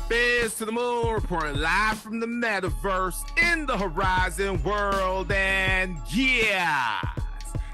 Biz to the Moon, reporting live from the metaverse in the Horizon world, and yeah.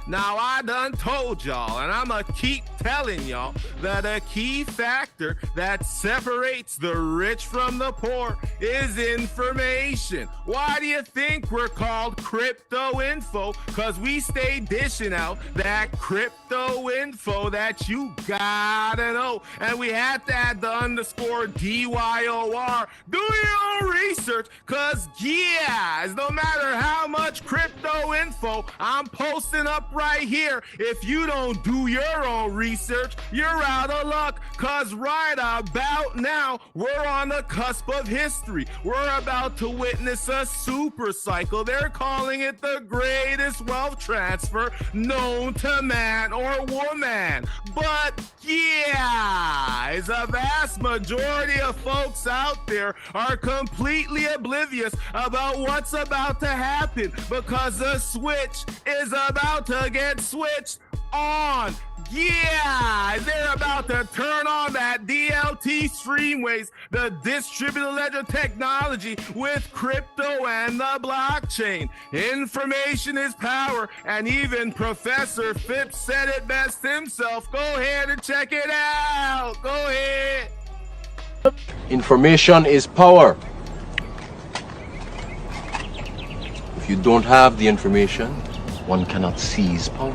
Now, I done told y'all, and I'ma keep telling y'all, that a key factor that separates the rich from the poor is information. Why do you think we're called crypto info? Because we stay dishing out that crypto info that you gotta know. And we have to add the underscore DYOR. Do your own research, because yeah, no matter how much crypto info I'm posting up right here, if you don't do your own research, you're out of luck, because right about now, we're on the cusp of history. We're about to witness a super cycle. They're calling it the greatest wealth transfer known to man or woman. But yeah, as a vast majority of folks out there are completely oblivious about what's about to happen, because the switch is about to get switched on. Yeah, they're about to turn on that DLT streamways, the distributed ledger technology with crypto and the blockchain. Information is power, and even Professor Phipps said it best himself. Go ahead and check it out. Go ahead. Information is power. If you don't have the information, one cannot seize power.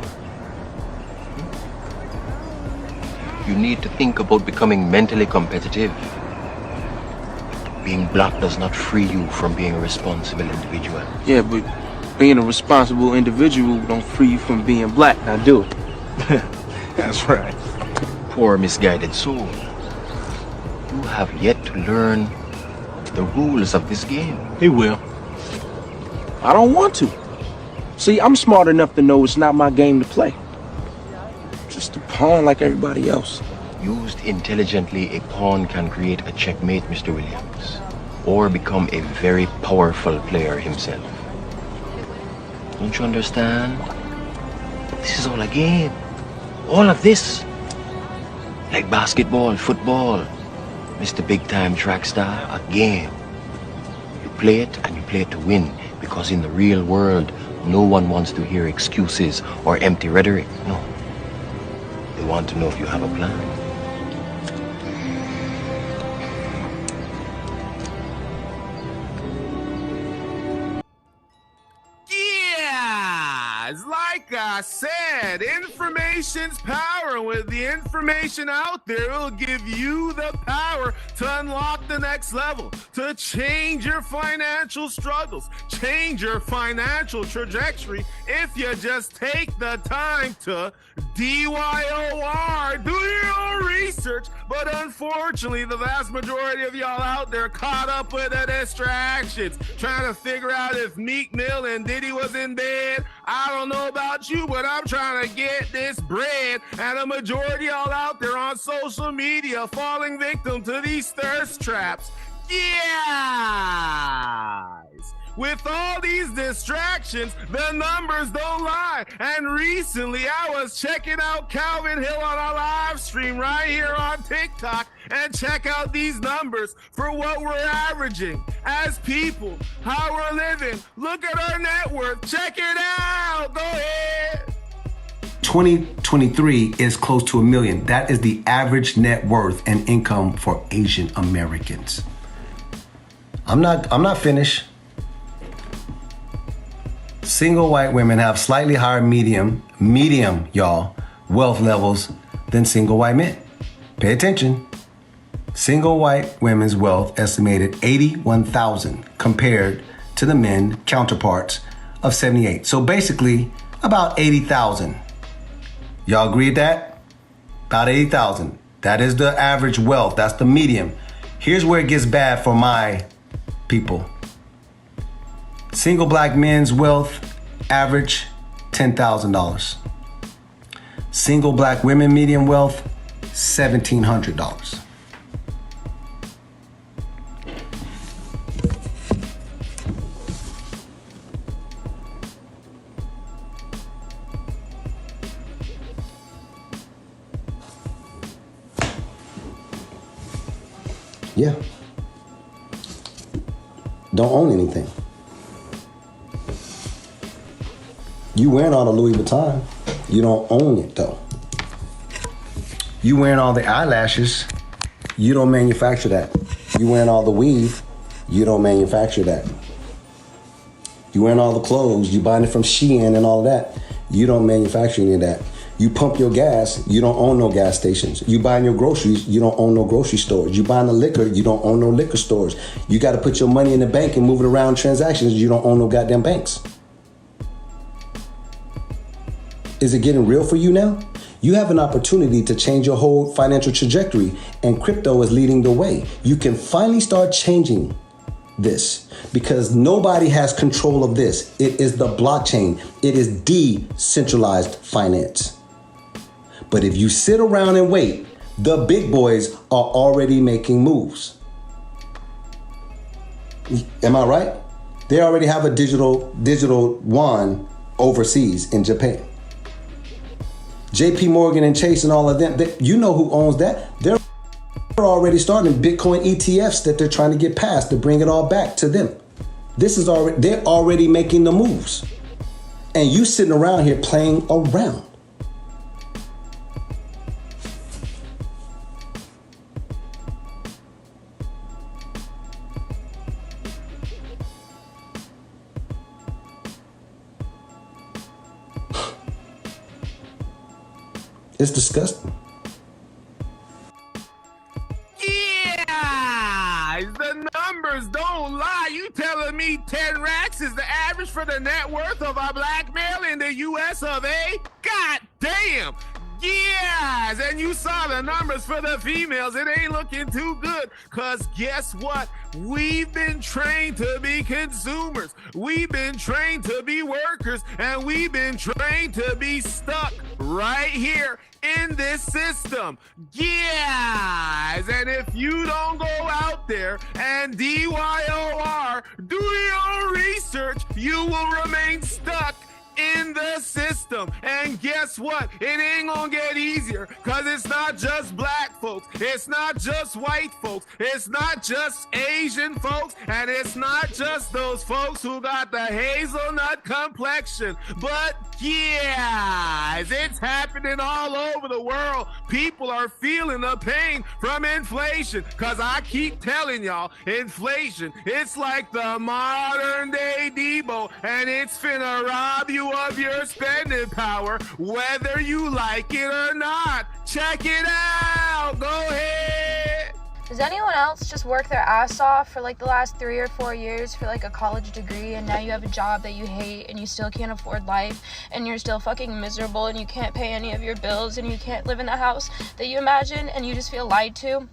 You need to think about becoming mentally competitive. Being black does not free you from being a responsible individual. Yeah, but being a responsible individual don't free you from being black. Now do it. That's right. Poor misguided soul. You have yet to learn the rules of this game. He will. I don't want to. See, I'm smart enough to know it's not my game to play. Just a pawn like everybody else. Used intelligently, a pawn can create a checkmate, Mr. Williams, or become a very powerful player himself. Don't you understand? This is all a game. All of this. Like basketball, football, Mr. Big Time Track Star, a game. You play it, and you play it to win, because in the real world, no one wants to hear excuses or empty rhetoric. No. They want to know if you have a plan. Yeah, it's like I said, information's power. And with the information out there, it'll give you the power to unlock the next level, to change your financial struggles, change your financial trajectory if you just take the time to DYOR, do your own research. But unfortunately, the vast majority of y'all out there caught up with the distractions, trying to figure out if Meek Mill and Diddy was in bed. I don't know about you, but I'm trying to get this bread. And a majority of y'all out there on social media falling victim to these thirst traps. Yeah. With all these distractions, the numbers don't lie. And recently, I was checking out Calvin Hill on a live stream right here on TikTok, and check out these numbers for what we're averaging as people, how we're living. Look at our net worth. Check it out. Go ahead. 2023 is close to $1 million. That is the average net worth and income for Asian Americans. I'm not finished. Single white women have slightly higher medium, y'all, wealth levels than single white men. Pay attention. Single white women's wealth estimated $81,000 compared to the men counterparts of 78. So basically about 80,000. Y'all agree with that? About 80,000. That is the average wealth. That's the medium. Here's where it gets bad for my people. Single black men's wealth average $10,000. Single black women median wealth $1,700. Yeah. Don't own anything. You wearing all the Louis Vuitton. You don't own it though. You wearing all the eyelashes. You don't manufacture that. You wearing all the weave. You don't manufacture that. You wearing all the clothes. You buying it from Shein and all of that. You don't manufacture any of that. You pump your gas. You don't own no gas stations. You buying your groceries. You don't own no grocery stores. You buying the liquor. You don't own no liquor stores. You got to put your money in the bank and move it around transactions. You don't own no goddamn banks. Is it getting real for you now? You have an opportunity to change your whole financial trajectory, and crypto is leading the way. You can finally start changing this because nobody has control of this. It is the blockchain. It is decentralized finance. But if you sit around and wait, the big boys are already making moves. Am I right? They already have a digital yuan overseas in Japan. JP Morgan and Chase and all of them, you know who owns that. They're already starting Bitcoin ETFs that they're trying to get passed to bring it all back to them. They're already making the moves. And you sitting around here playing around. It's disgusting. Yeah, the numbers don't lie. You telling me 10 racks is the average for the net worth of a black male in the U.S. of A? God damn. Yes, and you saw the numbers for the females. It ain't looking too good, because guess what? We've been trained to be consumers. We've been trained to be workers, and we've been trained to be stuck right here in this system. Yes, and if you don't go out there and DYOR, do your own research, you will remain stuck in the system. And guess what? It ain't gonna get easier, because it's not just black folks, it's not just white folks, it's not just Asian folks, and it's not just those folks who got the hazelnut complexion. But yes, it's happening all over the world. People are feeling the pain from inflation, because I keep telling y'all, inflation, it's like the modern day Debo, and it's finna rob you of your spending power, whether you like it or not. Check it out. Go ahead. Does anyone else just work their ass off for like the last 3 or 4 years for like a college degree, and now you have a job that you hate and you still can't afford life and you're still fucking miserable and you can't pay any of your bills and you can't live in the house that you imagine, and you just feel lied to?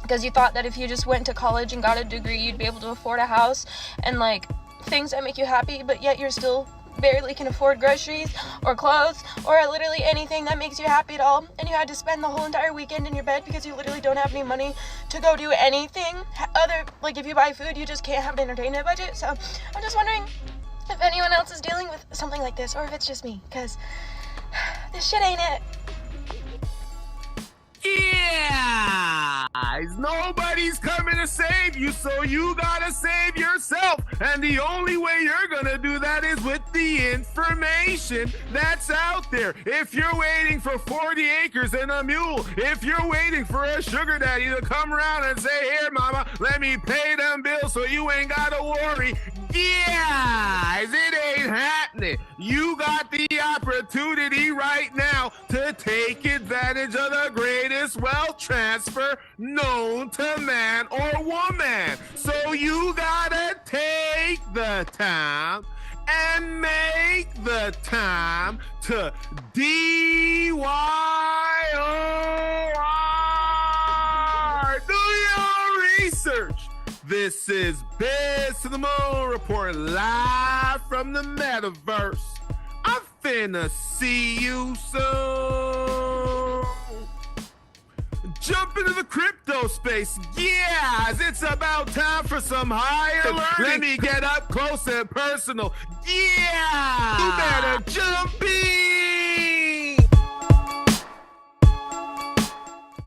Because you thought that if you just went to college and got a degree, you'd be able to afford a house and like things that make you happy, but yet you're still barely can afford groceries or clothes or literally anything that makes you happy at all, and you had to spend the whole entire weekend in your bed because you literally don't have any money to go do anything other, like if you buy food you just can't have an entertainment budget. So I'm just wondering if anyone else is dealing with something like this, or if it's just me, because this shit ain't it. Yeah, nobody's coming to save you, so you gotta save yourself. And the only way you're gonna do that is with the information that's out there. If you're waiting for 40 acres and a mule, if you're waiting for a sugar daddy to come around and say, here mama, let me pay them bills so you ain't gotta worry, yes, it ain't happening. You got the opportunity right now to take advantage of the greatest wealth transfer known to man or woman. So you gotta take the time and make the time to DYOR. Do your research. This is Biz to the Moon Report, live from the metaverse. I'm finna see you soon. Jump into the crypto space. Yes, it's about time for some higher learning. Let me get up close and personal. Yeah, you better jump in.